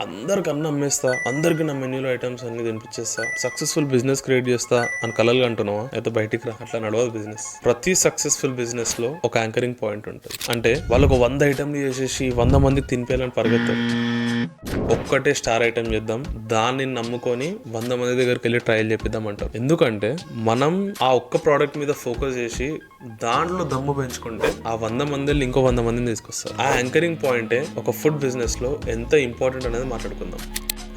అందరికన్నా అమ్మేస్తా, అందరికి నా మెన్యూలో ఐటమ్స్ అన్ని తినిపించేస్తా, సక్సెస్ఫుల్ బిజినెస్ క్రియేట్ చేస్తా అని కలలు అంటున్నావా? అయితే బయటికి రా. అట్లా నడవదు బిజినెస్. ప్రతి సక్సెస్ఫుల్ బిజినెస్ లో ఒక యాంకరింగ్ పాయింట్ ఉంటుంది. అంటే వాళ్ళకు 100 ఐటమ్లు చేసేసి 100 మందికి తినిపేయాలని పరిగెత్తారు. ఒక్కటే స్టార్ ఐటమ్ చేద్దాం, దాన్ని నమ్ముకొని 100 మంది దగ్గరికి వెళ్ళి ట్రయల్ చేపిద్దాం అంటారు. ఎందుకంటే మనం ఆ ఒక్క ప్రోడక్ట్ మీద ఫోకస్ చేసి దాంట్లో దమ్ము పెంచుకుంటే ఆ 100 మందిని ఇంకో 100 మందిని తీసుకొస్తారు. ఆ యాంకరింగ్ పాయింటే ఒక ఫుడ్ బిజినెస్ లో ఎంత ఇంపార్టెంట్ అనేది మాట్లాడుకుందాం.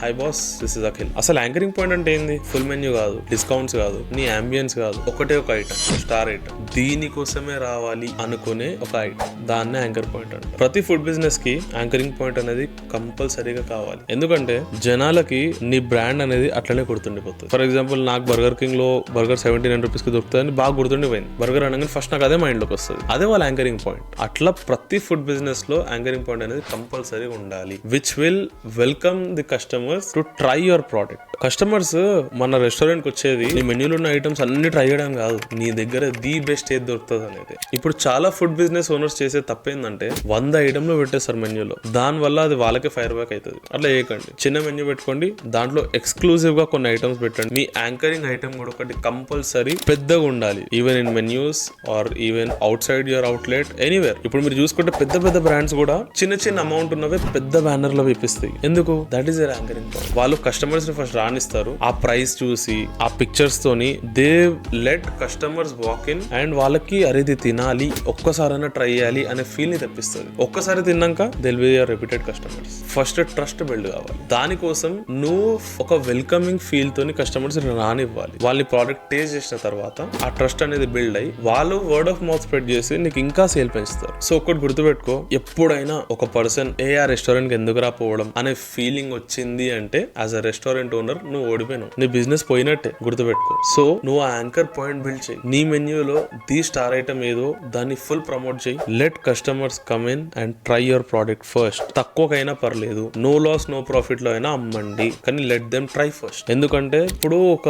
High boss, this is Akhil. అసలు యాంకరింగ్ పాయింట్ అంటే ఏంది? ఫుల్ మెన్యూ కాదు, డిస్కౌంట్స్ కాదు, నీ అంబియన్స్ కాదు, ఒకటే ఒక ఐటమ్, స్టార్ ఐటమ్, దీనికోసమే రావాలి అనుకునే ఒక ఐటమ్, దాన్నే యాంకర్ పాయింట్ అంట. ప్రతి ఫుడ్ బిజినెస్ కి యాంకరింగ్ పాయింట్ అనేది కంపల్సరీగా కావాలి. ఎందుకంటే జనాలకి నీ బ్రాండ్ అనేది అట్లనే గుర్తుండిపోతుంది. ఫర్ ఎగ్జాంపుల్, నాకు బర్గర్ కింగ్ లో బర్గర్ 79 rupees కి దొరుకుతుంది, బాగా గుర్తుండిపోయింది. బర్గర్ అనగానే ఫస్ట్ నాకు అదే మైండ్ లోకి వస్తుంది. అదే వాళ్ళ యాంకరింగ్ పాయింట్. అట్లా ప్రతి ఫుడ్ బిజినెస్ లో యాంకరింగ్ పాయింట్ అనేది కంపల్సరీ ఉండాలి, which will welcome the customers to try your product. Customers మన రెస్టారెంట్ కి వచ్చేది నీ మెన్యూలో ఉన్న ఐటమ్స్ అన్ని ట్రై చేయడం కాదు, నీ దగ్గర ది బెస్ట్ ఏది దొరుకుతుంది అనేది. ఇప్పుడు చాలా ఫుడ్ బిజినెస్ ఓనర్స్ చేసే తప్పేందంటే 100 ఐటమ్లు పెట్టేస్తారు మెన్యూలో, దాని వల్ల అది వాళ్ళకే ఫైర్ బ్యాక్ అవుతుంది. అట్లా చేయకండి. చిన్న మెన్యూ పెట్టుకోండి, దాంట్లో ఎక్స్క్లూజివ్ గా కొన్ని ఐటమ్స్ పెట్టండి. మీ యాంకరింగ్ ఐటమ్ కూడా ఒకటి కంపల్సరీ పెద్దగా ఉండాలి, even in menus or even outside your outlet, anywhere. ఇప్పుడు మీరు చూసుకుంటే పెద్ద పెద్ద బ్రాండ్స్ కూడా చిన్న చిన్న అమౌంట్ ఉన్నవే పెద్ద బ్యానర్ లో వేపిస్తాయి. ఎందుకు? That is your anchoring. వాళ్ళు కస్టమర్స్ ని ఫస్ట్ రానిస్తారు, ఆ ప్రైస్ చూసి ఆ పిక్చర్స్ తోని they let customers walk in and వాళ్ళకి అరేది తినాలి, ఒక్కసారైనా ట్రై చేయాలి అనే ఫీల్ ని తెప్పిస్తుంది. ఒక్కసారి తిన్నాక they'll be your repeated customers. First trust build కావాలి. దానికోసం నువ్వు ఒక వెల్కమింగ్ ఫీల్ తోని కస్టమర్స్ రానివ్వాలి. వాళ్ళని ప్రోడక్ట్ టేస్ట్ చేసిన తర్వాత ఆ ట్రస్ట్ అనేది బిల్డ్ అయ్యి వాళ్ళు వర్డ్ ఆఫ్ మౌత్ స్ప్రెడ్ చేసి నీకు ఇంకా సేల్ పెంచుతారు. సో ఒకటి గుర్తుపెట్టుకో, ఎప్పుడైనా ఒక పర్సన్ ఆ రెస్టారెంట్ కి ఎందుకు రాపోవడం అనే ఫీలింగ్ వచ్చింది అంటే యాజ్ అ రెస్టారెంట్ ఓనర్ నువ్వు ఓడిపోయినావు, నీ బిజినెస్ పోయినట్టే. గుర్తుపెట్టుకో. సో నువ్వు ఆ యాంకర్ పాయింట్ బిల్డ్ చేయి. నీ మెన్యూలో ది స్టార్ ఐటమ్ ఏదో దాన్ని ఫుల్ ప్రమోట్ చేయి. Let customers come in and try your product first. తక్కువకైనా పర్లేదు, నో లాస్ నో ప్రాఫిట్ లో అయినా అమ్మండి, కానీ లెట్ దెమ్ ట్రై ఫస్ట్. ఎందుకంటే ఇప్పుడు ఒక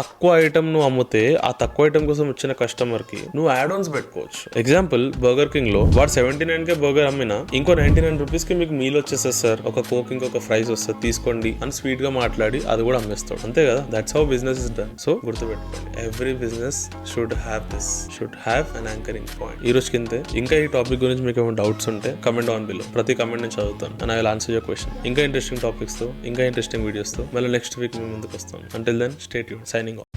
తక్కువ ఐటమ్ నువ్వు అమ్మితే ఆ తక్కువ ఐటమ్ కోసం వచ్చిన కస్టమర్ కి నువ్వు యాడ్ ఆన్స్ పెట్టుకోవచ్చు. ఎగ్జాంపుల్, బర్గర్ కింగ్ లో వాడు 79 కే బర్గర్ అమ్మినా ఇంకో 99 rupees కి మీకు మీల్ వచ్చేస్తుంది సార్, ఒక కోక్ ఇంకొక ఫ్రైస్ వస్తుంది, తీసుకోండి అని స్వీట్ గా మాట్లాడి అది కూడా అమ్మేస్తాడు. అంతే కదా? That's how business is done. So గుర్తుపెట్టుకోండి, every business should have an anchoring point. ఈ రోజు కింద ఇంకా ఈ టాపిక్ గురించి మీకు ఏమైనా డౌట్స్ ఉంటే కమెంట్ ఆన్ బిలో. ప్రతి కమెంట్ నేను చదువుతాను and I will answer your question. ఇంకా ఇంట్రెస్టింగ్ టాపిక్స్ తో, ఇంకా ఇంట్రెస్టింగ్ వీడియోస్ తో మళ్ళీ నెక్స్ట్ వీక్ మీ ముందుకు వస్తాను. Until then, stay tuned. Signing of.